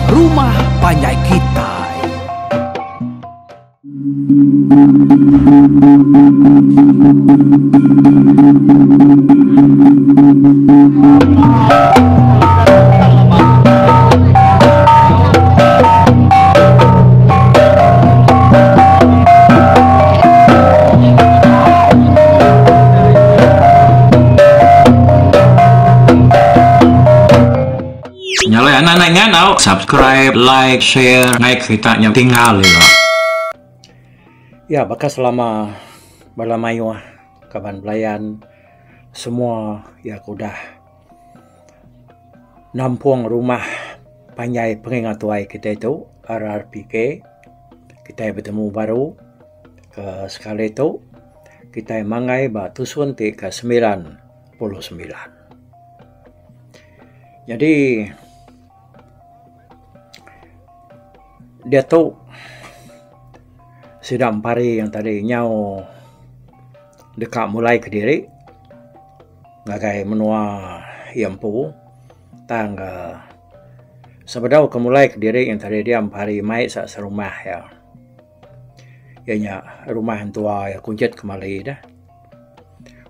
Rumah Panjai Kitai. Nyala anak-anaknya now subscribe, like, share, naik ceritanya tinggal ya. Ya, bakal selama balamayo kaban belayan semua ya kudah nampung rumah Panjai Pengingatuai kita itu RRPK. Kita bertemu baru ke sekali itu kita mangai ba tusun ti ke 99. Jadi dia tahu sidang pari yang tadi nyau dekat mulai ke diri ngagai menua yampu tangga sebedau ke mulai ke diri yang tadi dia pari mai sa serumah ya ianya rumah yang tua ya kunjet kembali dah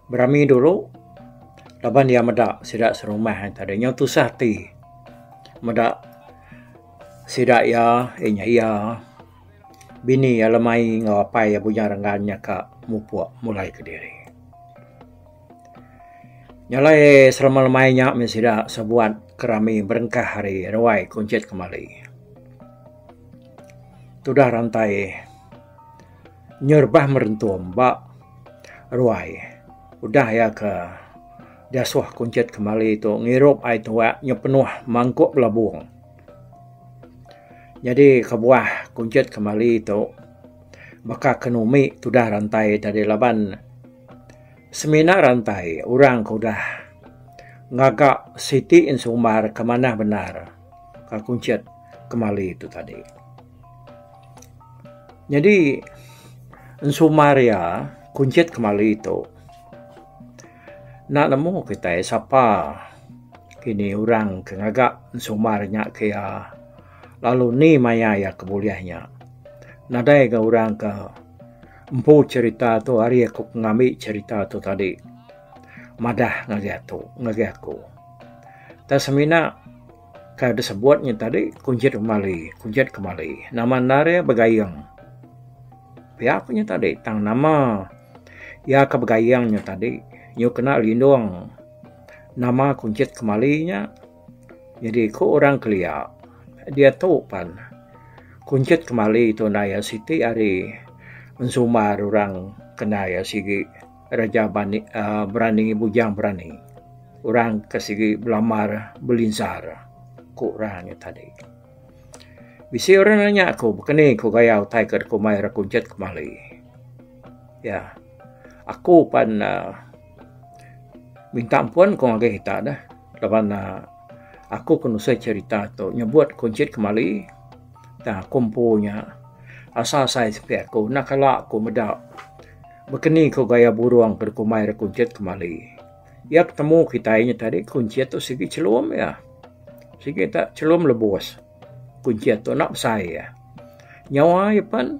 berami dulu laban dia medak sidak serumah yang tadi nyau tu sahti medak sidak ya iya bini ya lemai ngapai ya punya renggannya kak mupuak mulai ke diri nyalai selama lemainya mesidak sebuat kerami berengkah hari rawai kunjet kembali sudah rantai nyerbah merentum bak rawai udah ya ke dasuah kunjet kembali itu ngirup ai tua nyepenuh mangkuk labung. Jadi kebuah kunjet kembali itu maka kenumi sudah rantai dari laban semina rantai orang kudah ngagak Siti Insumar kemana benar ke kunjet kembali itu tadi. Jadi Insumar ya kunjet kembali itu nak nemu kita siapa kini orang ngagak Insumarnya kaya lalu ni maya ya kebuliahnya. Nadai ke orang ke empu cerita tu hari aku ngambil cerita tu tadi. Madah ngagiatu. Tak semina kaya disebutnya tadi kunjet kembali. Nama nare begayang. Pihaknya tadi tang nama ya ke begayangnya tadi. Nyu kena lindung. Nama kunjet kembalinya. Jadi ku orang kelia. Dia tahu pan kunjet kembali itu naya Siti hari Insumar orang kena ya sigi raja berani bujang berani orang ke sigi belamar belinsar ku orangnya tadi bisi orang nanya aku bekeni ku gaya utai ke ku mai kunjet kembali ya aku pan minta ampun ku ngage kita dah lawan aku kena saya cerita tu nyebut kunjet kembali dah kumpunya asal saya sepi aku nak kalak aku medak bekeni ko gaya buruang ke kumai kunjet kembali ya ketemu kita ini tadi kunjet tu segi celum ya segi tak celum lebos kunjet tu nak saya nyawa ya pan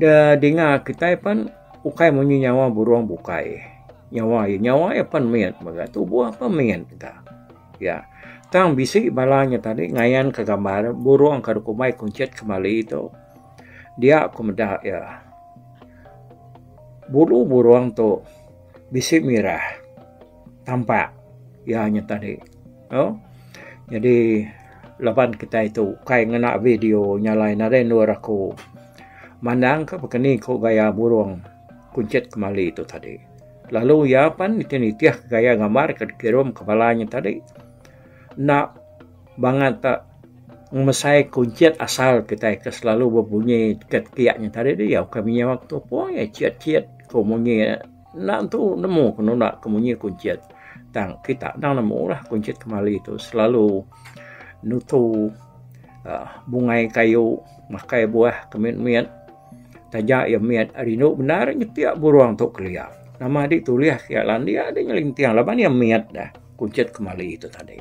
dah dengar kita pan ukai munyi nyawa buruang bukai nyawa ya pan mian baga tu buah apa mian kita ya, tang bisik balanya tadi ngayan ke gambar burung kadukumai kunjet kembali itu. Dia aku medak ya. Bulu burung tu bisik mirah tampak ya nya tadi. Oh. Jadi lapan kita itu kai ngena video nyalain ada nur aku. Mandang ke bekeni ko gaya burung kunjet kembali itu tadi. Lalu ya pan nitiah gaya gambar ke kirim kepalanya tadi. Nak banget tak mesai kunjet asal kita ke selalu berbunyi kiaknya tadi dia kami waktu pun ya ciat komunyi nak tu nemu kena nak komunyi kunjet tang kita nang nemu lah kunjet kembali itu selalu nutu bungai kayu makai buah kemian tajak ya miat arino benar nyetiak buruang tu kelia nama ditulis ya landia ada nyelintiang laban ya miat dah kunjet kembali itu tadi.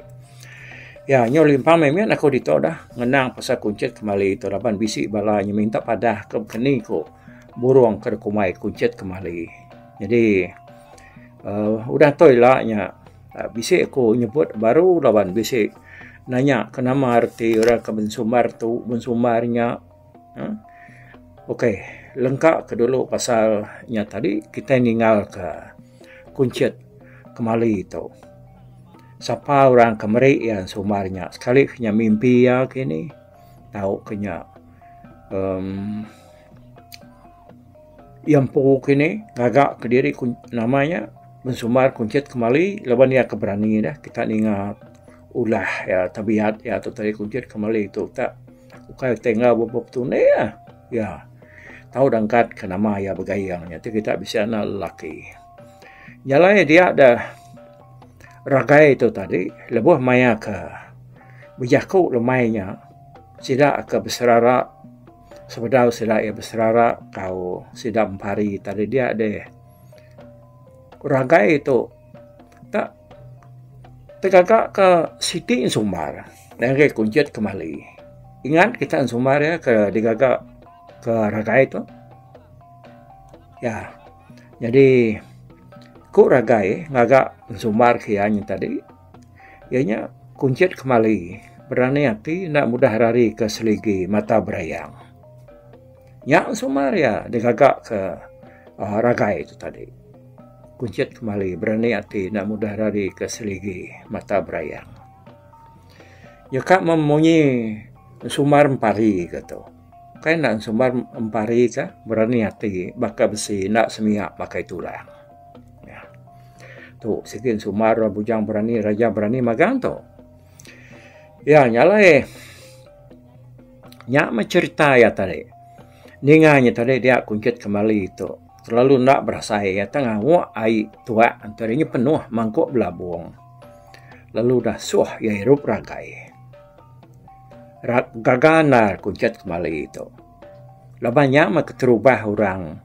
Ya, nyo limpang memian aku dito dah ngenang pasal kuncit kembali itu laban bisik balanya minta padah ke keni ko burung ke kumai kuncit kembali. Jadi udah toy lah nya bisik aku nyebut baru laban bisik nanya kenapa arti orang ke bensumar tu bensumarnya. Okey, lengkap ke dulu pasalnya tadi kita ninggal ke kuncit kembali itu. Siapa orang kemari yang sumarnya sekali kena mimpi ya kini tahu kena yang pokok kini gagak ke diri namanya bensumar kuncit kembali lawan dia keberani dah kita ingat ulah ya tabiat ya tu tadi kuncit kembali itu tak ukai tinggal bobok tu ya tahu dangkat ke nama ya begayangnya tu kita bisa nak lelaki jalan dia ada ragai itu tadi lebuh maya ke berjaku lemainya sidak ke berserara sebedau sidak ia berserara kau sidak empari tadi dia ada ragai itu tak tegakak ke Siti Sumar dan ke kuncit kembali ingat kita Sumar ya ke digagak ke ragai itu ya jadi ku ragai ngagak sumar kianya tadi ianya kuncit kembali berani hati nak mudah hari ke seligi mata berayang nya sumar ya digagak ke ragai itu tadi kuncit kembali berani hati nak mudah hari ke seligi mata berayang ya kak memunyi sumar empari gitu kan nak sumar empari ka berani hati bakal besi nak semiak pakai tulang. Tu sekian sumar bujang berani raja berani magang tu. Ya nyalai. Nyak mencerita ya tadi. Ninganya tadi dia kuncit kembali itu. Terlalu nak berasa ya tengah wak air tua antaranya penuh mangkuk belabung. Lalu dah suah ya hirup ragai. Gaganar kuncit kembali itu. Labannya mak terubah orang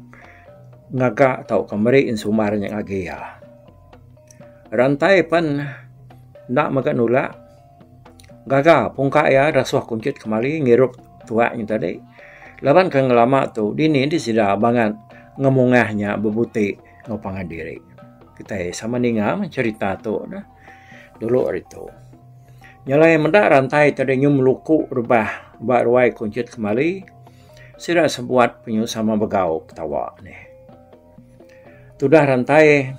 ngagak tau kemari insumarnya agaya. Rantai pan nak makan nula gaga pungka ya rasuah kuncit kembali ngirup tuaknya tadi laban ke ngelama tu dini di sida banget ngemungahnya bebuti ngopangan diri kita sama ninga mencerita tu dah dulu itu nyalai mendak rantai tadi nyum luku rubah ruai kuncit kembali sida sebuat penyu sama begau ketawa nih tudah rantai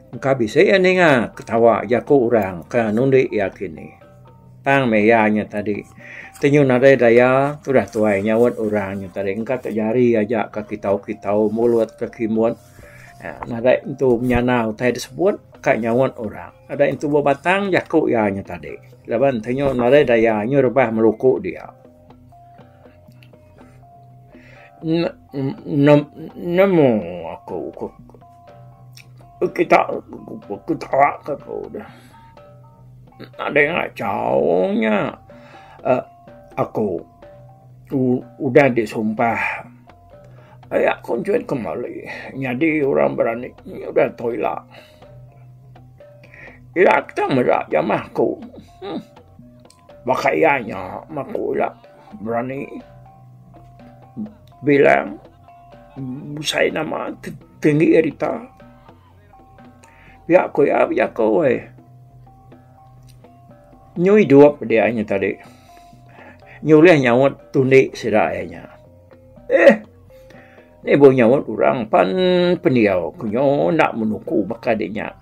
engkau bisa ya ninga ketawa jaku orang ke nundi yakini tang meyanya tadi tenyu nadai daya sudah tuai nyawat orangnya tadi engkau terjari aja ke kitau mulut ke kimut nadai itu menyanau tadi disebut kak nyawat orang ada itu batang jaku yanya tadi laban tenyu nadai daya nyurbah meluku dia nemu aku kita ketawa ke kau dah. Ada yang jauhnya aku udah disumpah ayah kuncuit kembali jadi orang berani udah toilet ila kita merak jamahku bakayanya maku ila berani bilang saya nama tinggi erita ya ko nyui dua dia hanya tadi nyuleh nyawat tunik sirainya ni bo nyawat orang pan pendiau kunyo nak menuku bakadenya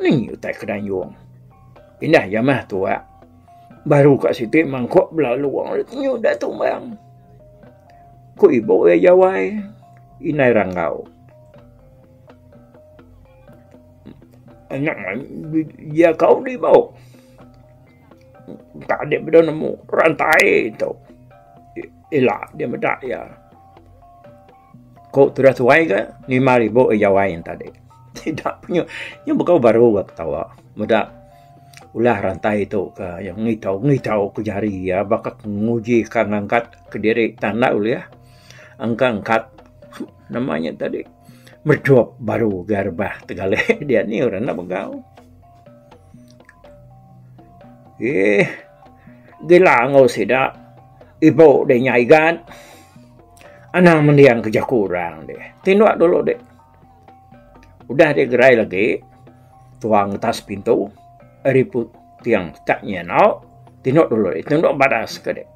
ni utai kedai yuang pindah jamah tua baru kat situ mangkok belaluang nyu dah tumbang ku ibu jawai inai ranggau anak dia kau di bawah tak ada benda nemu rantai itu elak dia medak ya kau sudah tuai ke 5,000 jawai yang tadi tidak punya yang bekau baru ketawa medak ulah rantai itu ke yang ngitau ke jari ya bakal nguji kan angkat ke diri tanda ulah angkat namanya tadi merduap baru garbah tegale dia ni orang nak begau Gila ngau sida. Ibu dia nyaigan. Anang mendiang kerja kurang deh. Tinduk dulu deh. Udah dia gerai lagi. Tuang atas pintu. Riput tiang taknya nau. Tinduk dulu deh. Tinduk badas ke deh.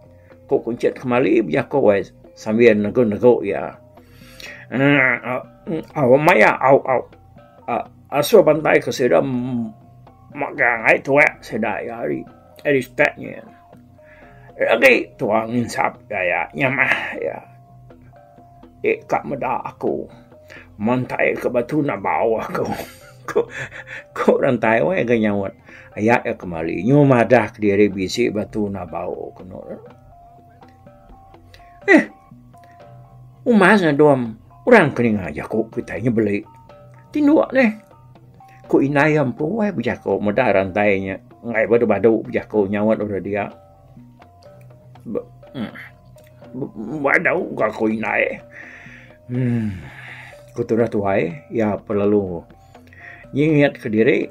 Kok kuncet kembali biar kau sambil nego-nego ya. Maya aso bantai ke sida magang ai tua sida ya ari staknya. Lagi tuang insap ya nyamah ya. Kak meda aku mantai ke batu na bawah ko rantai wa ga nyawat ayat ya kembali nyumadah ke diri bisi batu na bawah kono. Umasnya doam orang kening aja kok kitanya beli. Tinduk deh. Ko inayam po ay bujako meda rantainya. Ngai badu bujako nyawat udah dia. Wadau gak ko inay. Kutura tuai ya perlu nyingat ke diri.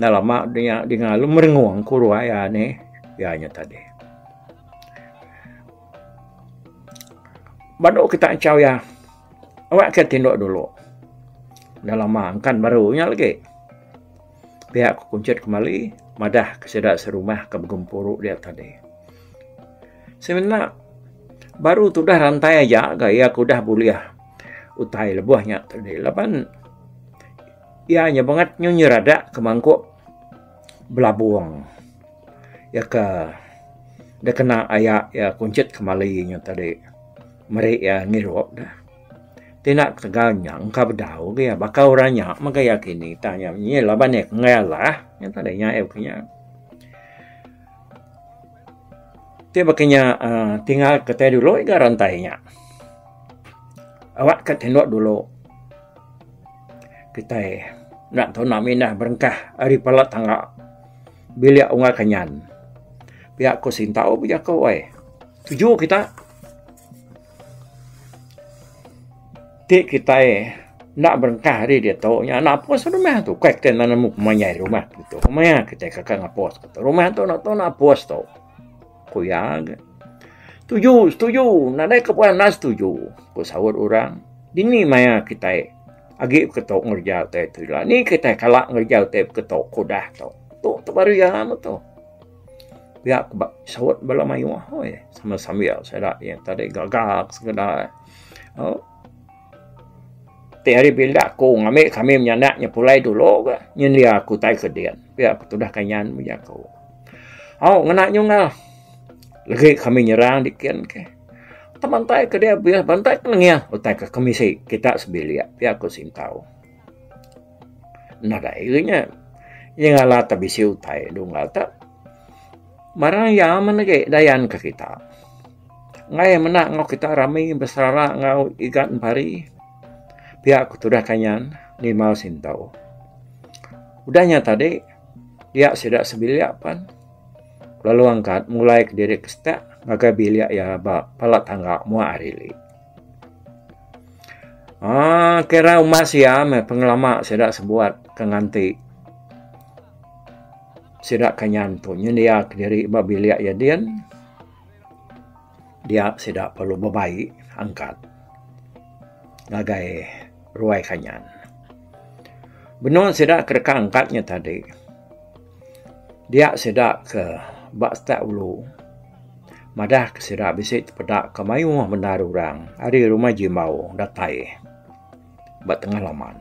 Nah lama dia ngalu merenguang kuruai ya nih ya nya tadi. Badu kita caw ya. Awak ke tinduk dulu. Dah lama angkan barunya lagi. Pihak kuncit kembali. Madah kesedak serumah ke begempuruk dia tadi. Sebenarnya baru tu dah rantai aja. Gaya aku dah boleh utai lebuahnya tadi. Lapan ianya banget nyerada ke mangkuk belabuang. Ya ke dia kena ayak ya kuncit kembali nya tadi. Mereka ya ngirok dah. Tidak tegaknya engkau berdau ya bakal orangnya maka yakini tanya ni laban ngalah yang tadinya punya. Dia bakanya tinggal ke dulu iga rantainya. Awak ke tinduk dulu. Kita nak tahu nak minah berengkah hari palat tangga bilik unga kanyan. Pihak ko sintau bijak ko tuju kita. Kita nak berengkah hari dia tahu nya nak pos rumah tu kuek ten mana muk manyai rumah gitu rumah kita kakak ngapos kata rumah tu nak pos tu kuyag setuju nak dai kepuan nas setuju ko sawut orang dini maya kita agi ketok ngerjau teh tu lah ni kita kalak ngerjau teh ketok kodah tu baru ya tu biar sawut bala mayu sama sambil saya yang tadi gagak sekedar hari bila aku ngambil kami menyanaknya pulai dulu ke nyelia aku tai kedian biar aku sudah kanyan punya kau ngenak nyungal lagi kami nyerang dikian ke teman tai ke dia biar bantai kelengnya utai ke komisi kita sebelia biar aku sintau nada igunya yang ala tak bisa utai dong tak marang ya menege dayan ke kita ngai menak ngau kita ramai besara ngau ikan pari pihak aku sudah kanyan ni mau sintau. Udahnya tadi dia sudah sebiliak pan. Lalu angkat mulai ke diri kestak ngaga biliak ya palat tangga mua arili. Kira umas ya pengelama sudah sebuat kenganti. Sudah kanyan tu dia ke diri biliak ya dia sudah perlu bebaik angkat. Ngagai ruai kanyan. Benar sedak kereka angkatnya tadi. Dia sedak ke bak stak ulu. Madah ke sedak bisik pedak ke mayu benar orang. Hari rumah jimau datai. Bak tengah laman.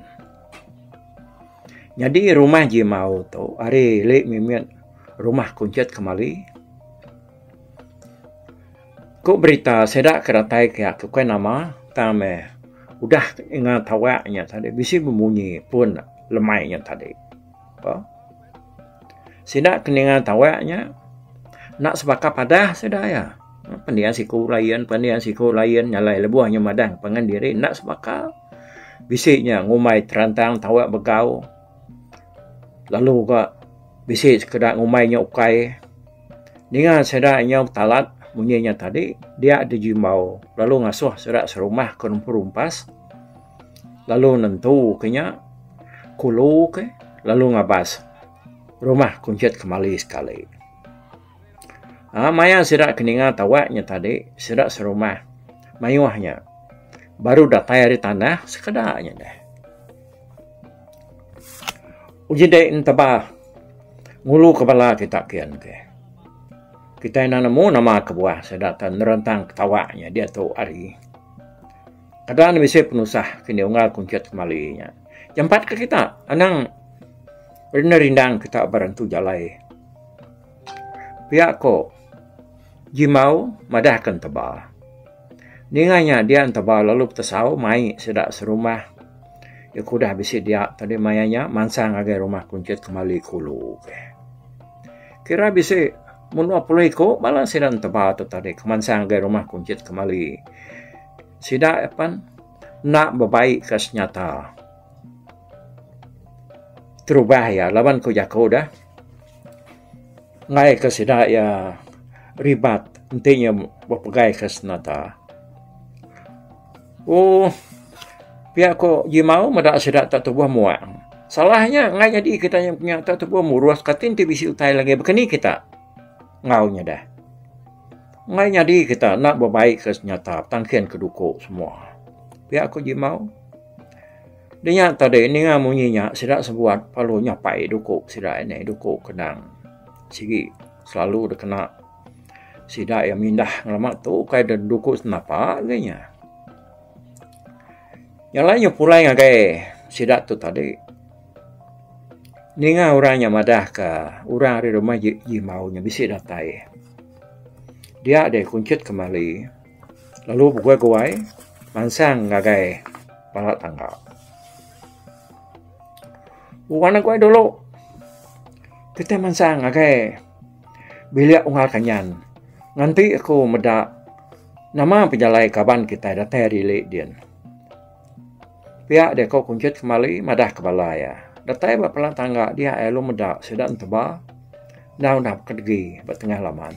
Jadi rumah jimau tu hari lek mimian rumah kuncet kembali. Kok berita sedak keratai ke kue nama tame udah ingat tawaknya tadi bisa berbunyi pun lemainya tadi. Sidak keningan tawaknya nak sebakat padah sudah ya. Pendian siku lain nyalai lebuahnya madang pengen diri nak sebakat bisiknya ngumai terantang tawak begau. Lalu ke bisik sekedar ngumainya ukai. Dengan sedaknya talat bunyinya tadi dia ada jimbau lalu ngasuh serak serumah ke rumpas lalu nentu kenya kulu ke lalu ngabas rumah kuncet kembali sekali Maya sidak keninga tawaknya tadi, sidak serumah mayuahnya. Baru datai dari tanah sekedarnya deh. Uji dek entaba ngulu kepala kita kian ke. Kita yang nemu nama kebuah sedatan nerentang tawaknya dia tu ari. Kadang bisa penusah kini unggal kuncet kembalinya. Jampat ke kita, anang rindang kita barantu jalai. Pihak ko jimau madahkan tebal. Ninganya dia tebal lalu tersau mai sedak serumah. Ya kudah bisa dia tadi mayanya mansang agar rumah kuncet kembali kulu. Kira bisa menua pulai ko malah sedang tebal tu tadi kemansang agar rumah kuncet kembali. Sida apa nak berbaik ke senyata. Terubah ya lawan ko jako dah. Ngai ke sida ya ribat intinya berpegai ke senyata. Pihak ko jimau madak sida tak tubuh muak. Salahnya ngai jadi kita yang punya tak tubuh muruas katin ti bisi utai lagi bekeni kita. Ngaunya dah. Ngai jadi kita nak berbaik ke senyata tangkian keduko semua. Pihak ko jimau. Dia tadi ni ngah munyinya sida sebuat palu nyapai duko sida ini duko kenang. Sigi selalu kena sida yang mindah ngelamak tu kai dan duko senapa ganya. Yang lainnya pula yang kayak sida tu tadi. Ni ngah orangnya madah ke orang di rumah jimaunya bisa datai. Dia ada kuncit kembali. Lalu bukai-guai mansang ngagai balak tangga. Bukan aku dulu. Kita mansang ngagai bilik ungal kanyan. Nanti aku medak nama penjalai kaban kita datai rilek dia. Pihak dia kau kuncit kembali madah kepala ya. Datai bapalang tangga dia elu medak sedang tebal. Dah kedegi bertengah laman.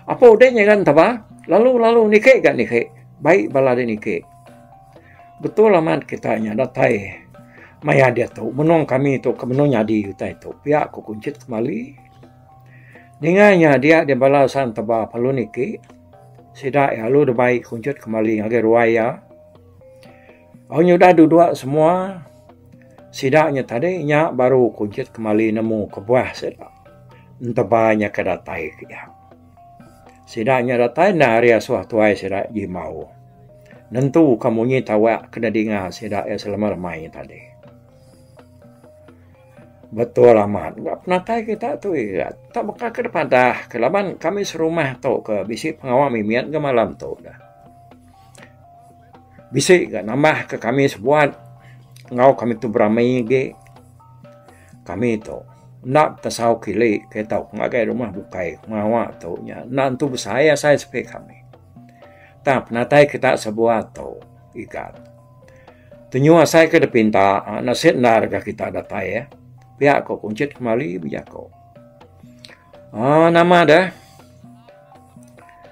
Apa udahnya kan tebal? Lalu nikik kan nikik. Baik bala dia nikik. Betul laman kitanya datai. Maya dia tu menung kami tu kemenunya di utai tu. Pihak ku kuncit kembali. Dengannya dia balasan tebal palu nikik. Sidak ya lu dah baik kuncit kembali agar ruaya. Awaknya dah duduk semua. Sidaknya tadi nya baru kuncit kembali nemu kebuah sidak. Entah banyak ke datai dia. Sidaknya datai na area suatu ai sidak jimau. Nentu kamu ni tawak kena dengar sidak ya selama-lamanya tadi. Betul amat. Tak pernah tahu kita tu. Tak bakal ke depan dah. Kelaban kami serumah tu ke bisik pengawal mimian ke malam tu dah. Bisik ke nambah ke kami sebuat. Ngau kami tu beramai ke. Kami tu. Nak tersau kili ke tau. Ngagai rumah bukai. Ngawak tu. Nak tu bersaya saya sepi kami. Tak pernah tahu kita sebuat tu. Ikat. Tenyua saya ke depinta. Nasib nar ke kita datai ya. Pihak kau kuncit kembali bijak kau. Nama dah.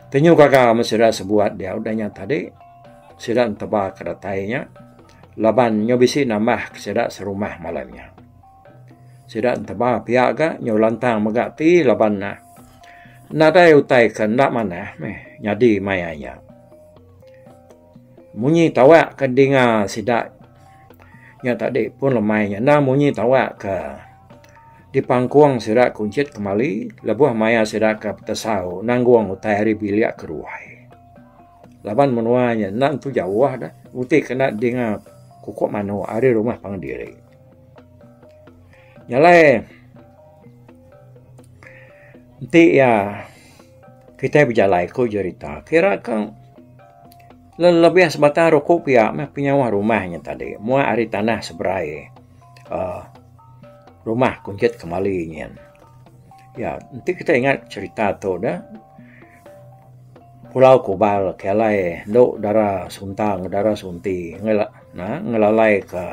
Tenyu kakak mesra sebuat dia udahnya tadi. Sedang tebal kedatainya. Laban nyobisi nambah kesedak serumah malamnya. Sedang tebal pihak ka nyolantang megati laban na. Nadai utai ke nak mana. Nyadi mayanya. Munyi tawak kedinga sedak. Yang tadi pun lemainya. Nah munyi tawak ke di pangkuang sedak kuncit kembali. Lebuh maya sedak ke tersau. Nangguang utai hari biliak keruai. Laban menuanya. Nak tu jauh dah. Uti kena dengar kukuk manu hari rumah pangdiri. Nyalai. Nanti ya. Kita berjalai ko cerita. Kira kan lebih sebatang rokok pihak penyawa rumahnya tadi. Mua hari tanah seberai. Rumah kuncit kembali. Ya, nanti kita ingat cerita tu dah. Pulau Kubal, kelai, dok darah suntang, darah sunti. Ngelalai ke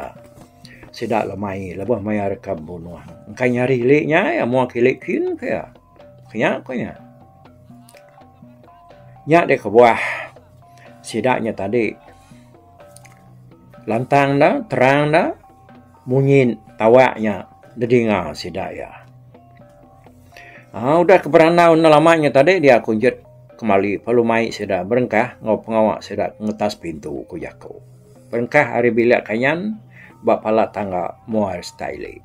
sidak lemai. Lebuh maya rekam bunuh. Engkau nyari liknya, ya mua kilik kin kaya. Kenyak kaya. Nyak dek kebuah. Sidaknya tadi lantang dah, terang dah, munyin tawaknya dengar sidak ya. Udah keberanau lamanya tadi dia kunjut kembali perlu mai sudah berengkah ngau pengawak sudah ngetas pintu ku jako. Berengkah hari bilik kanyan bak pala tangga muar style.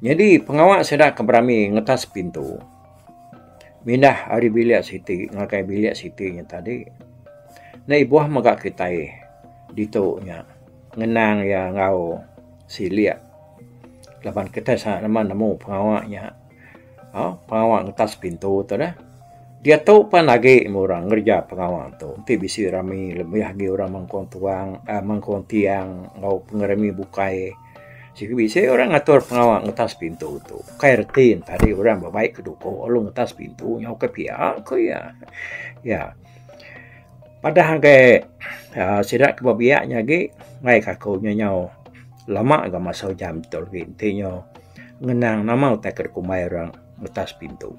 Jadi pengawak sudah keberami ngetas pintu. Mindah hari bilik siti ngakai bilik sitinya tadi. Na ibuah magak kitai ditonya ngenang ya ngau silia. Laban kita sa naman namo pengawaknya. Pengawak ngetas pintu tu dah. Dia tahu pan lagi orang ngerja pengawak tu. Nanti bisi rami lebih lagi orang mangkon tiang ngau pengerami bukai. Jika bisa orang ngatur pengawak ngetas pintu tu. Kai retin tadi orang berbaik keduko lu ngetas pintu nyau ke pihak ko ya. Ya. Padahal ke sidak kebabiaknya ge ngai kakunya nyau lama agak masa jam tol intinya ngenang nama utak kumai orang ngetas pintu.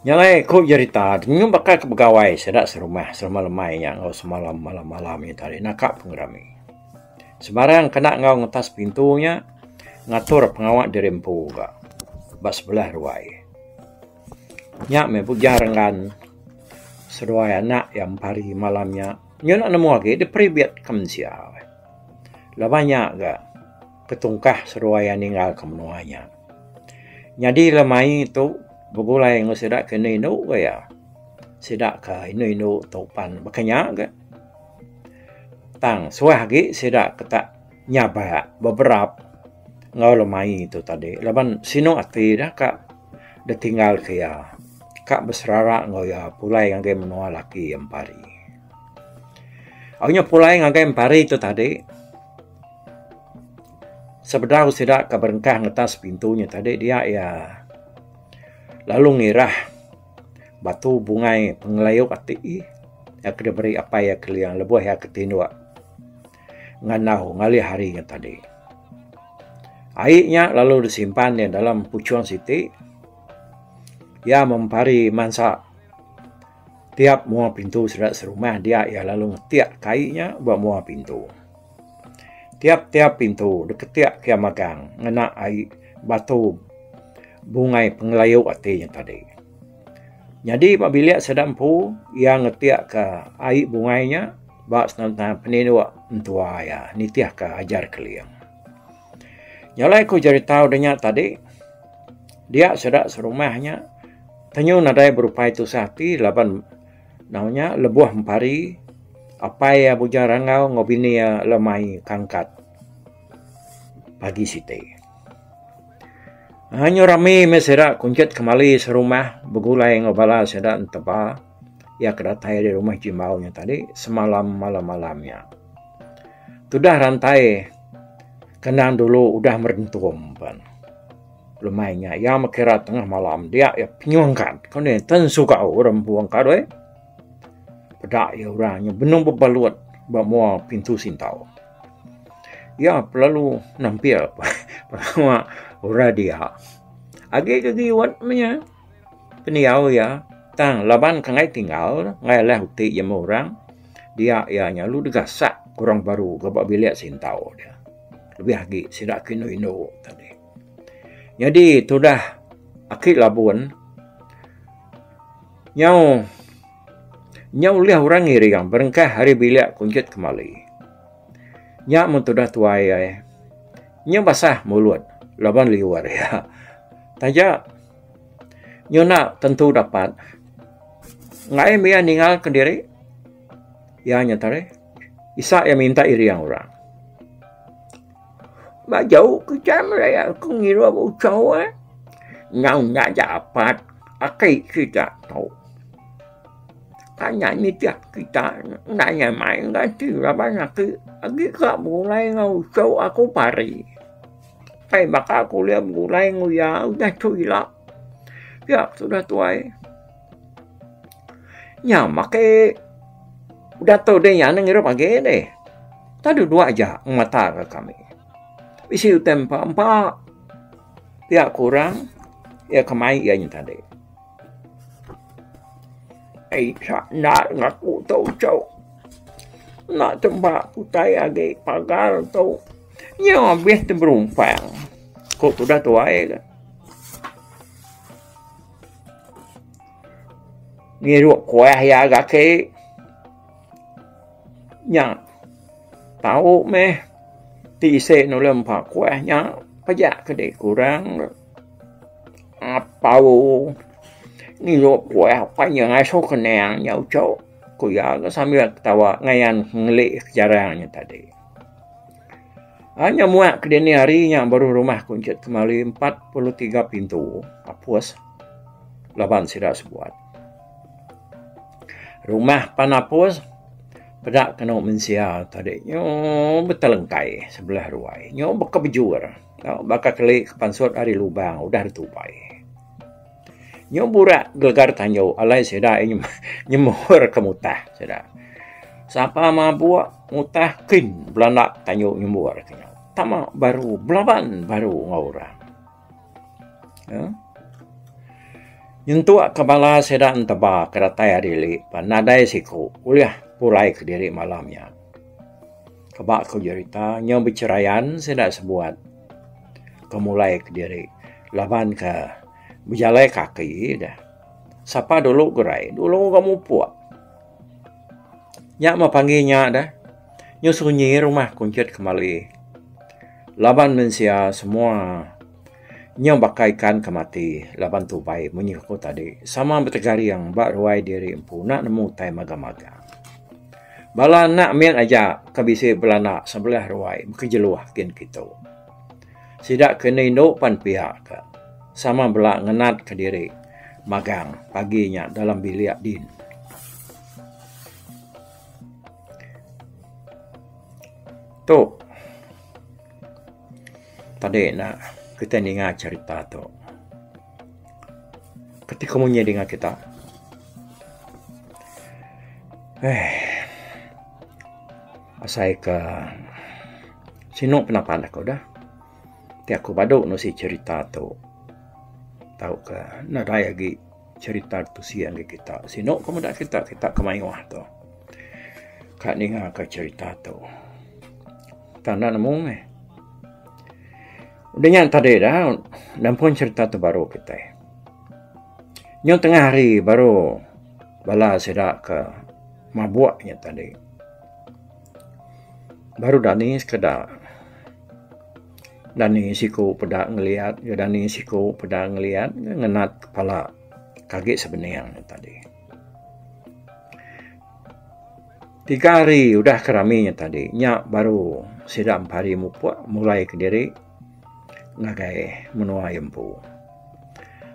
Nyalai ko cerita, nyum bakal ke pegawai sedak serumah lemai yang ngau semalam malam-malamnya tadi nakak pengerami. Sebarang kena ngau ngetas pintunya ngatur pengawak dirempu ga. Bas sebelah ruai. Nyak me bujarangan seruai anak yang pari malamnya. Nyo nak nemu lagi di peribiat kamsia. Labanyak ga ketungkah seruai yang ninggal kemenuanya. Jadi lemai itu begulai ngo sedak ke nino ga ya. Sedak ke nino topan bakanya ga. Tang suah lagi sedak ketak nyaba beberapa ngau lemai itu tadi. Laban sino ati dah kak dah tinggal ke ya. Kak besrara ngau ya pulai yang ke menua laki yang pari. Awalnya pulai yang ke pari itu tadi. Sebedah sedak ke berengkah ngetas pintunya tadi dia ya. Lalu ngirah batu bungai pengelayuk ati ya kena beri apa ya keliang lebuh ya ketinua nganau ngali harinya tadi. Airnya lalu disimpan di dalam pucuan siti. Ya mempari mansa tiap muah pintu sedak serumah dia ya lalu ngetiak kainnya buat muah pintu. Tiap-tiap pintu deketiak kia magang ngena air batu bungai pengelayuk artinya tadi. Jadi apabila sedampu yang ngetiak ke air bungainya bak senang peninu entua ya nitiah ke ajar keliang. Nyalai ku jadi tahu denyak tadi dia sedak serumahnya tanyu nadai berupa itu sati laban namanya lebuah empari apa ya bujarangau ngobini ya lemai kangkat pagi site. Hanya rame meserak kuncut kembali serumah begulai ngobala sedak enteba ya kedatai di rumah jimbaunya tadi semalam malam-malamnya. Sudah rantai kenang dulu udah merentum pan. Lemainya ya makira tengah malam dia ya penyuangkan kau ni tensu kau orang buang kau pedak ya orangnya benung berbaluat bawa pintu sintau. Ya perlu nampil pertama orang dia. Agi kegiwat punya peniau ya. Tang laban kangai tinggal ngai lah uti yang orang dia ya nyalu degasak kurang baru gabak bilik sintau dia. Lebih lagi sidak kino tadi. Jadi sudah akhir labun nyau lihat orang ngiri yang berengkah hari bilik kuncut kembali. Nyak mentudah tuai ya. Nyak basah mulut laban liwar ya. Taja nyona tentu dapat ngai mia ninggal kendiri ya nyatare isa yang minta iri yang orang ba jauh ke jam ya aku ngira mau cowok ngau nggak dapat akai kita tahu tanya ni tiap kita nanya main nggak sih banyak lagi kak mulai ngau cowok aku pari Pai baka aku lihat mulai nguya udah cuy lah ya sudah tuai nya make udah tahu deh ya ngira pagi deh tadi dua aja mata ke kami isi tempa empat ya kurang ya kemai ya tadi nak ngaku tahu cowok nak tempat putai agi pagar tahu Nyo habis terumpang. Kok tu dah tua ke? Ngiruk kuah ya agak ke. Nya tahu meh. Ti se no lempak kuahnya. Pajak kedai kurang. Apa ngiruk kuah apa yang asal kenang nyau cok. Kuya sambil ketawa ngayan ngelik jarangnya tadi. Hanya muak ke dini harinya baru rumah kuncut kembali 43 pintu. Apus. Laban sidak sebuat. Rumah panapus. Pedak kena mensia tadi. Nyo betelengkai sebelah ruai. Nyo bekebejur. Bakal kelik kepansut hari lubang. Udah ditupai. Nyo burak gegar tanyo. Alai sidak nyemur ke mutah. Sidak. Siapa mabuak mutah kin belanda tanyo nyemur kenyang. Tama baru belaban baru ngorang. Ya. Nyentuak kepala sedang tebak keratai adili panadai siku kuliah pulai ke diri malamnya. Kebak kau cerita nyo berceraian sedak sebuat. Kemulai ke diri laban ke berjalai kaki dah. Siapa dulu gerai dulu kamu puak. Nyak mau panggilnya dah. Nyo sunyi rumah kuncut kembali. Laban mensia semua nyo bakaikan kemati. Laban tupai menyuku tadi. Sama bertegari yang bak ruai diri empu nak nemu tai maga-maga. Bala nak mian aja kabisi belana sebelah ruai. Berkejeluah kin kita. Sidak kena induk pan pihak ke. Sama belak ngenat ke diri. Magang paginya dalam bilik din. Tu. Tadi nak kita dengar cerita tu. Ketika munyi dengan kita. Asai ke sinuk penapan aku dah. Ti aku baduk no si cerita tu. Tahu ke nadai lagi cerita tu siang kita. Sinuk kamu dak kita kemayuah tu. Kak dengar ke cerita tu. Tanda nemu meh. Udahnya tadi dah, dan pun cerita tu baru kita. Nyo tengah hari baru bala sedak ke mabuaknya tadi. Baru dani sekedar. Dani siku pedak ngeliat, dani siku pedak ngeliat, ngenat kepala kaget sebenarnya tadi. 3 hari udah keraminya tadi. Nyak baru sedak 4 hari mulai ke diri. Ngagai menua empu.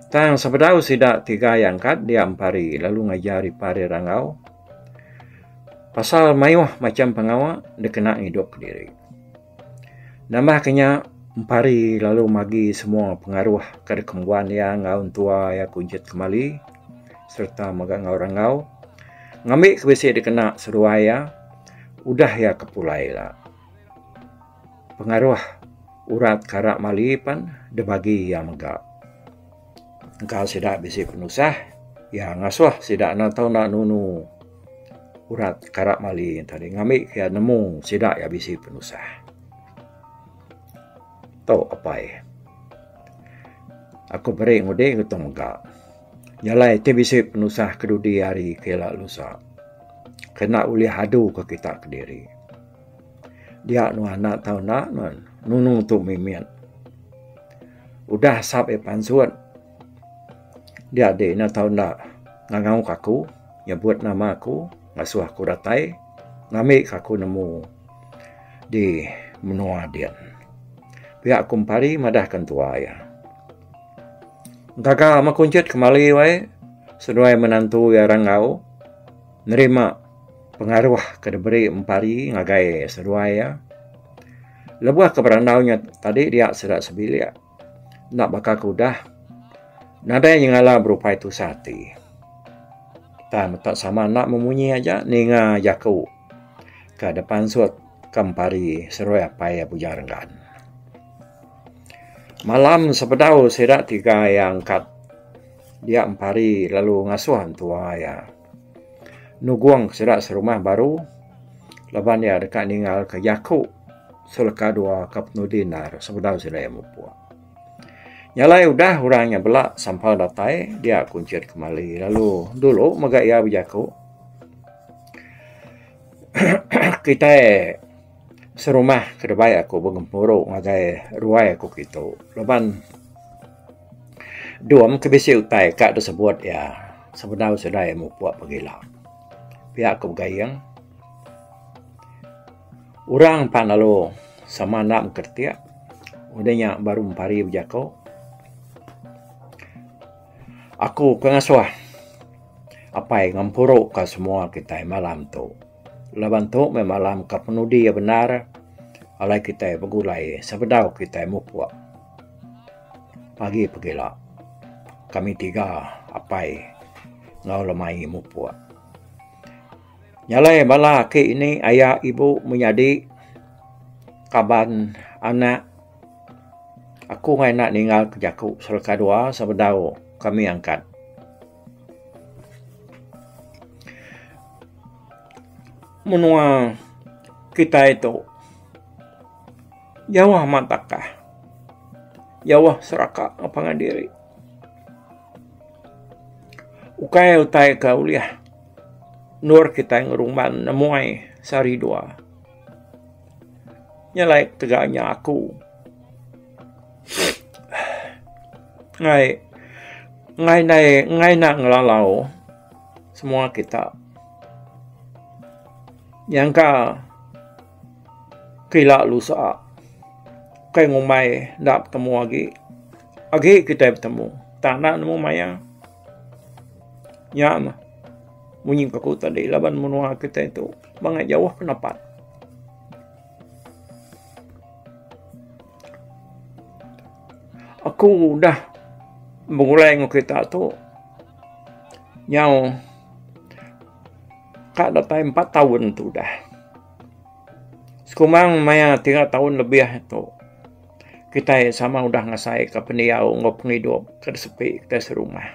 Tang sebedau sidak 3 yang kat dia 4 hari lalu ngajari pare rangau. Pasal mayuh macam pengawa dia kena hidup ke diri. Nambah kenya 4 hari lalu magi semua pengaruh ke kembuan yang ngaun tua ya kunjit kembali serta magang orang ngau. Ngambil kebesi dia kena seruaya udah ya kepulai lah. Pengaruh urat karak malipan de bagi yang megak. Engkau sidak bisi penusah, ya ngasuh sidak nak tahu nak nunu urat karak mali tadi ngambil ya nemu sidak ya bisi penusah. Tahu apa Aku beri ngode ngutong megak. Nyalai te bisi penusah kedudi hari kelak lusa. Kena uli hadu ke kita ke diri. Dia nu anak tahu nak nunung tu mimian. Udah sampai pansuan. Dia ada nak tahu nak ngangau kaku, nyebut nama aku, ngasuh aku ratai, ngambil kaku nemu di menua dia. Pihak kumpari madahkan tua ya. Kakak makuncut kembali wae, sesuai menantu ya rangau, nerima pengaruh kedeberi empari ngagai seruaya. Lebuah keberandaunya tadi dia sedak sebilia. Nak bakal kudah. Nada yang ngala berupa itu sati. Tak sama nak memunyi aja ninga jaku. Ke depan suat kempari seruaya paya bujarenggan. Malam sepedau sedak 3 yang kat. Dia empari lalu ngasuhan tua ya. Nuguang sedak serumah baru. Leban dia dekat ninggal ke jaku. seleka dua kapnu dinar sebedau sedaya mupua. Nyalai udah orangnya belak sampai datai dia kuncir kembali. Lalu dulu maga ia berjaku kita serumah kedebai aku bergempuru ngagai ruai aku gitu. Leban duam kebisi utai kak tersebut ya sebedau sedaya mupua pagila. Pihak aku bergayang orang panalo sama nak kertia udahnya baru empari berjaku. Aku kengasuah apa yang ngampuro ka semua kita malam tu. Laban tu malam ka penudi ya benar alai kita begulai sebedau kita mupua. Pagi pagila kami tiga apai ngau lemai mupua. Nyalai bala ke ini ayah ibu menjadi kaban anak. Aku ngai nak ninggal kejaku seleka dua sebedau kami angkat. Menua kita itu Jawa matakah Jawa seraka ngapangan diri ukai utai kauliah nur kita ngerumban nemuai sari dua nyalai tegaknya aku ngai nak ngelalau semua kita yang ka kila lusa kai ngumai ndak bertemu agi kita bertemu tak nak nemu maya nyama munying aku tadi laban menua kita itu bangat jauh kenapa aku dah mulai ngok kita tu nyau kak datai 4 tahun tu dah. Sekumang maya 3 tahun lebih tu. Kita sama udah ngasai ke peniau ngop ngidup ke sepi kita serumah.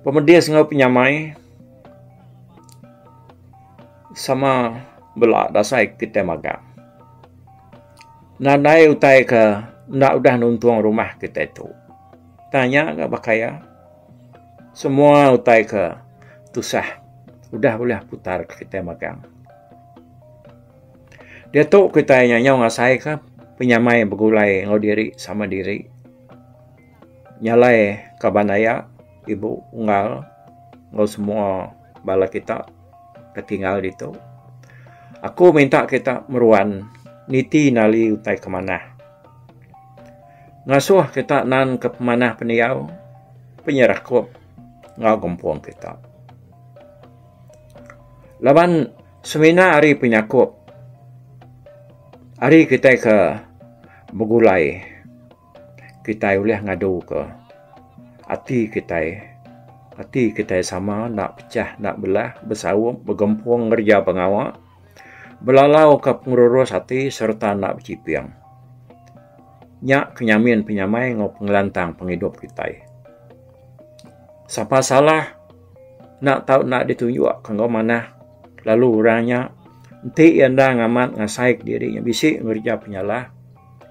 Pemedias ngop penyamai sama belak dasai kita magang. Nadai utai ke ndak udah nuntuang rumah kita itu. Tanya ke bakaya. Semua utai ke tusah. Udah boleh putar kita magang. Dia tu kita nyanyau ngasai ke penyamai begulai ngau diri sama diri. Nyalai kabanaya ibu unggal ngau semua bala kita ketinggal itu. Aku minta kita meruan niti nali utai kemana. Ngasuh kita nan ke pemanah peniau penyerah kup ngau gempong kita. Laban semina hari penyakup. Hari kita ke begulai. Kita boleh ngadu ke hati kita sama nak pecah, nak belah, bersawum, bergempung ngerja pengawak. Belalau ke pengurus hati serta nak bercipiang. Nyak kenyamin penyamai ngau pengelantang penghidup kita. Siapa salah nak tahu nak ditunjuk kanggo mana. Lalu orangnya nanti anda ngamat ngasai dirinya bisik ngerja penyalah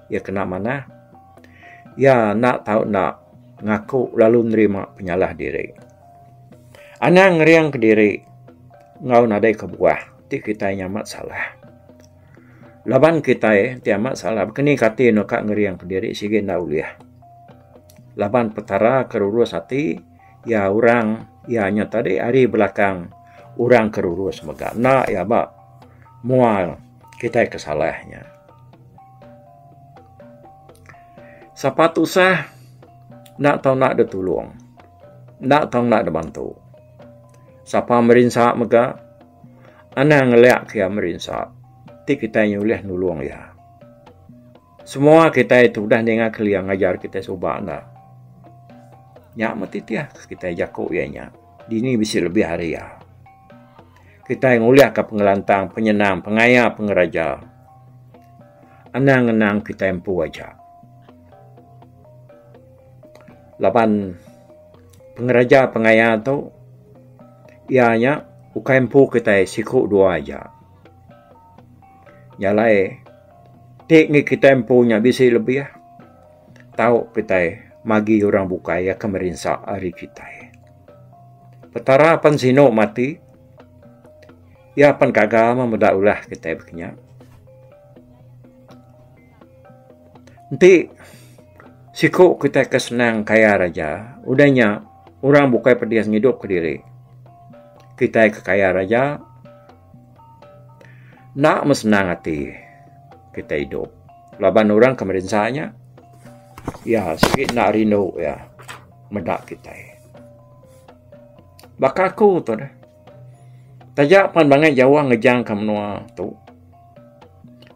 ya kena mana ya nak tahu nak ngaku lalu nerima penyalah diri anak ngeriang ke diri ngau nadai ke buah ti kita nyamat salah laban kita tiamat salah kini kati no kak ngeriang ke diri sige ndak uliah laban petara kerurus hati ya orang ya nya tadi hari belakang orang kerurus mega nak ya ba mual kita kesalahnya siapa tusah nak tahu nak ditolong nak tahu nak dibantu siapa merinsak mega ana ngeliak kia merinsak ti kita nyulih nulung ya semua kita itu dah dengar kalian ngajar kita subah anda nyak mati tiah kita jago ianya dini bisa lebih hari ya kita yang uliah ke pengelantang, penyenam, pengaya, pengeraja. Anang-anang kita empu aja. Lapan pengeraja, pengaya tu, ianya uka empu kita siku dua aja. Nyalai dek ni kita empunya bisa lebih ya. Tahu kita magi orang bukai ya kemerinsa hari kita. Petara pan sino mati. Ya pan kagama medaulah kita begini. Nanti siku kita kesenang kaya raja. Udahnya orang bukai pedias hidup ke diri. Kita kekaya raja. Nak mesenang hati kita hidup. Laban orang kemerinsanya. Ya sikit nak rindu ya. Medak kita. Baka aku tu dah. Tajak pan bangai Jawa ngejang ke menua tu.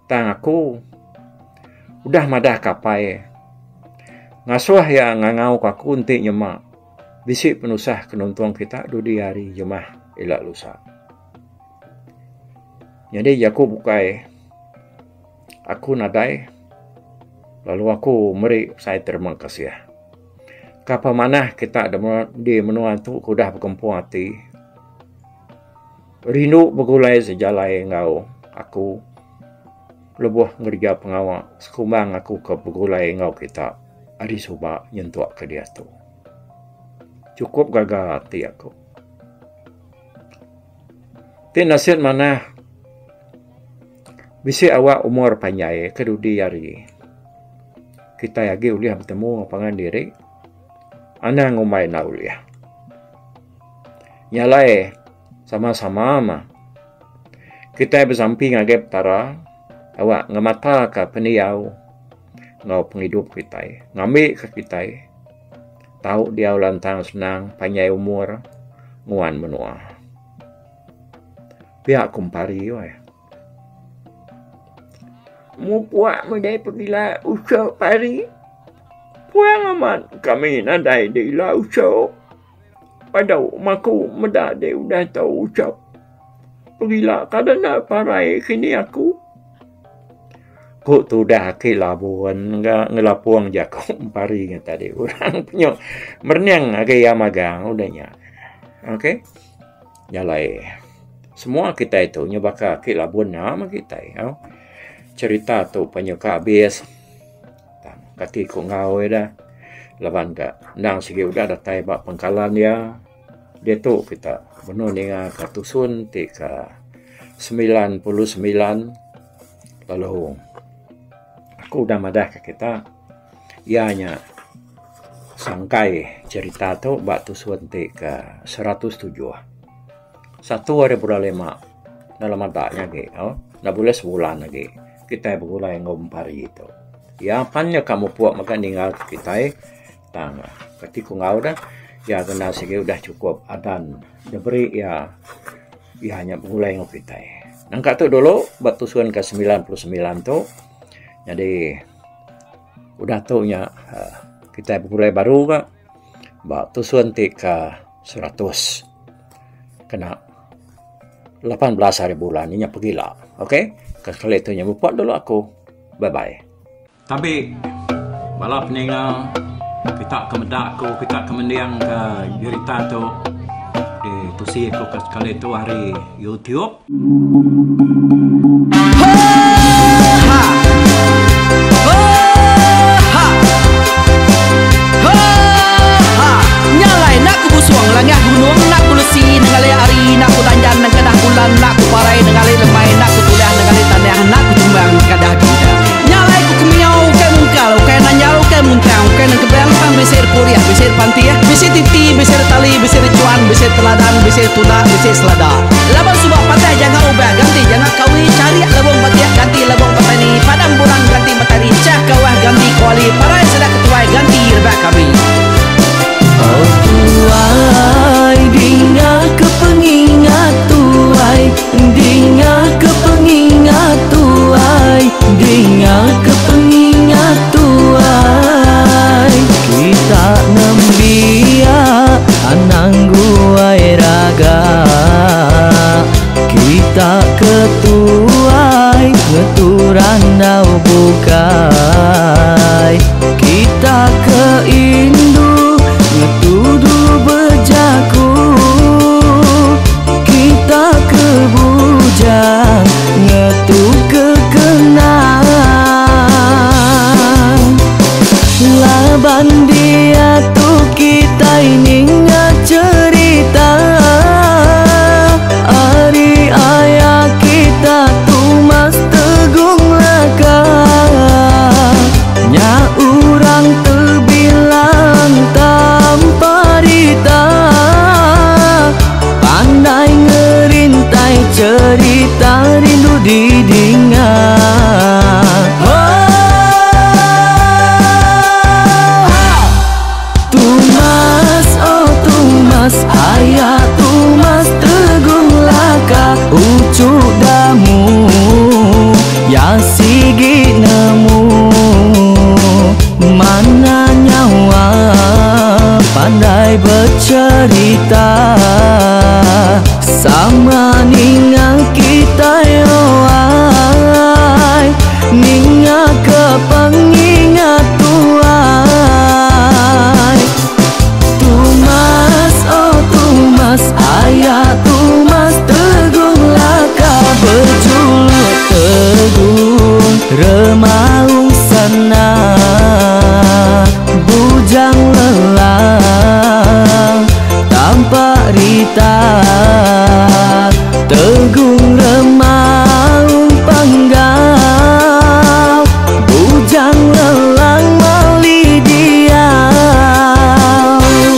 Tang aku. Udah madah kapai. Ngasuh ya ngangau kaku untik nyemak. Bisik penusah kenontuang kita dudi hari jemah elak lusa. Jadi aku bukai. Aku nadai. Lalu aku meri saya terima kasih. Kapa mana kita di menua tu kudah berkempuan hati. Rindu bergulai sejalai engkau. Aku lebuh ngerja pengawal sekumbang aku ke bergulai engkau kita hari subak nyentuak ke dia tu. Cukup gagal hati aku. Ti nasihat mana bisa awak umur panjang kedudi hari kita lagi uliah bertemu pangan diri ana ngumai na uliah nyalai sama-sama mah kita bersamping agak tara awak ngemata ke peniau ngau penghidup kita ngambil ke kita tahu dia lantang senang panjang umur nguan menua pihak kumpari weh mu puak medai pergilah usah pari puang amat kami nadai di la usah pada maku medak de udah tahu usah pergilah kadang nak parai kini aku kok tu dah ke labuan ngelapuang jakom pari ngata de orang punya merniang age yamagang udahnya okey jalai semua kita itu nyebaka ke labuan nama kita ya cerita tu penyuka habis kati ko ngau dah laban ka nang sige udah datai ba pangkalan dia tu kita benar dengan katusun tika 99 lalu aku udah madah ke kita ianya sangkai cerita tu ba tusun tika 107 1 hari berlima dalam adanya ge na boleh sebulan lagi kita bergulai ngompari itu. Ya pannya kamu puak maka tinggal kita tang ketika ngau dah ya kena sige udah cukup adan diberi ya hanya bergulai ngau kita. Nangka tu dulu batusuan ke 99 tu jadi udah tu nya kita bergulai baru ka batusuan ke 100 kena 18 hari bulan ini pergilah. Okey? Kali itu nyamuk dulu aku. Bye-bye. Tapi balap ninga kita kemedak ko kita kemendiang ke cerita tu di tusi ko kali itu hari YouTube. Nyalai nak ku busuang langah gunung nak ku lesi nengalai ari nak ku tanjan nang kadah bulan nak ku parai nengalai lemai nak ku tulah nengalai tanah nak ku tumbang kadah kita nyalai ku kemiau ke mungkal ke nanjau ke muntang ke nang kebang pang besir puriah besir pantia besir titi besir tali besir cuan besir teladan besir tuna besir selada laban subak patah jangan ubah ganti jangan kawi cari labong patiah ganti labong petani padang bulan ganti matahari cah kawah ganti kuali parai sedak ketuai ganti rebak kami. Oh tuai, dinga kepengingat tuai, dinga kepengingat tuai, dinga kepengingat tuai. Kita nembia anang guai raga, kita ketuai ngetur bercerita sama ninga kita yo ai, ninga ke pengingat tuai. Tumas oh tumas ayah tumas teguh laka berjuluk teguh remaung sana bujang lelang tanpa rita tegung remaung panggau bujang lelang mali dia.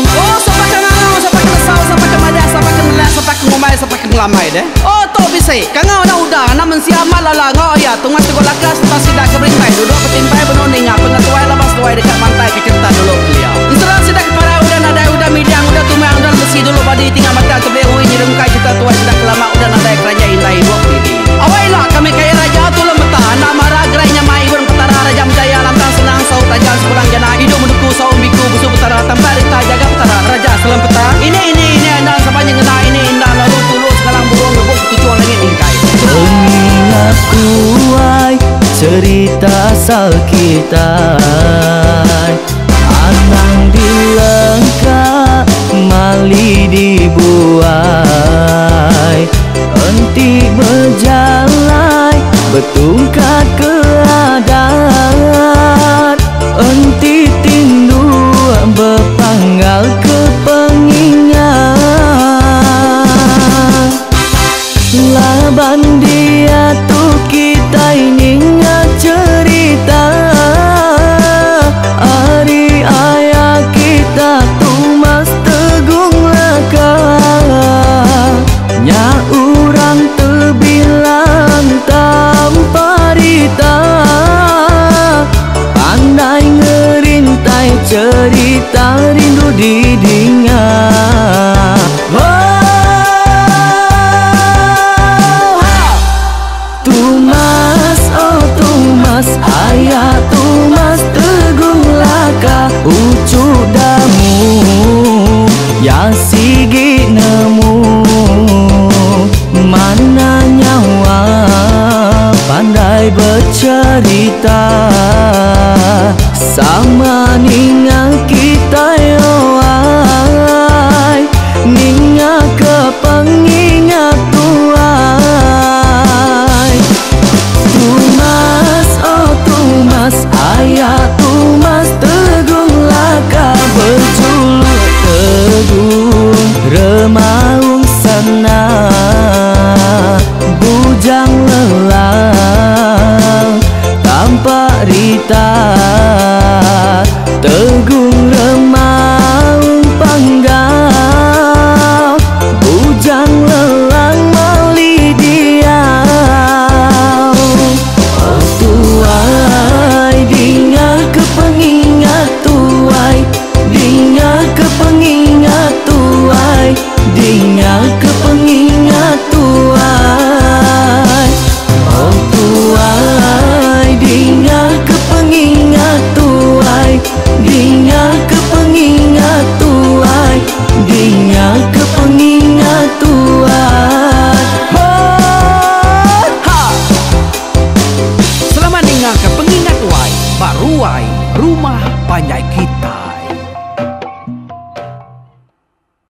Oh, sampai ke ngau, sampai ke lesau, sampai ke madah, sampai ke nelak, sampai ke ngomai, sampai ke ngelamai deh. Oh, to bisa. Kangau na udah, namun siapa lala ngau ya, tungas tegol lakas, tas sidak keberimai, duduk petimpai benoning, pengatuai lepas tuai dekat pantai ke cerita dulu beliau. Insuran sidak kepala udah nadai udah midang udah tumang udah besi dulu badi tinggal mata kebehui nyerengkai cerita tuai sidak kelama udah nadai kerajaan indah hidup ini. Awailah kami kaya raja tu lemeta, nak marah gerainya mai burung petara raja menjaya lantang senang saut tajam sepulang jana hidup menduku saum biku busu petara tanpa rita jaga petara raja selam peta. Ini indah sepanjang kena ini indah lalu tulus kalang burung ngebuk tujuan langit ingkai. Pengingat tuai cerita asal kita, anang dilengkap mali dibuai, enti berjalan betungkat ke adat, enti tindu berpanggal ke pengingat. Laban dia tuh kita ini cerita hari ayah kita tumas tegung laka nya urang terbilang tanpa rita pandai ngerintai cerita rindu didingat. Tumas oh tumas ayah tumas teguh laka ucuk damu ya sigi nemu mana nyawa pandai bercerita sama ninga kita yo ai, ninga ke pengingat tuai. Tumas oh tumas ayah tumas teguh laka berjuluk teguh remaung sana bujang lelang tanpa rita tegung remaung panggau bujang lelang mali dia. Oh tuai dinga ke pengingat tuai, dinga ke pengingat tuai, dinga ke pengingat tuai. Oh tuai dinga ke pengingat tuai, dinga ke pengingat tuai, dinga ke pengingat tuai. Selama ninga ke pengingat wai, baruai rumah panjai kita.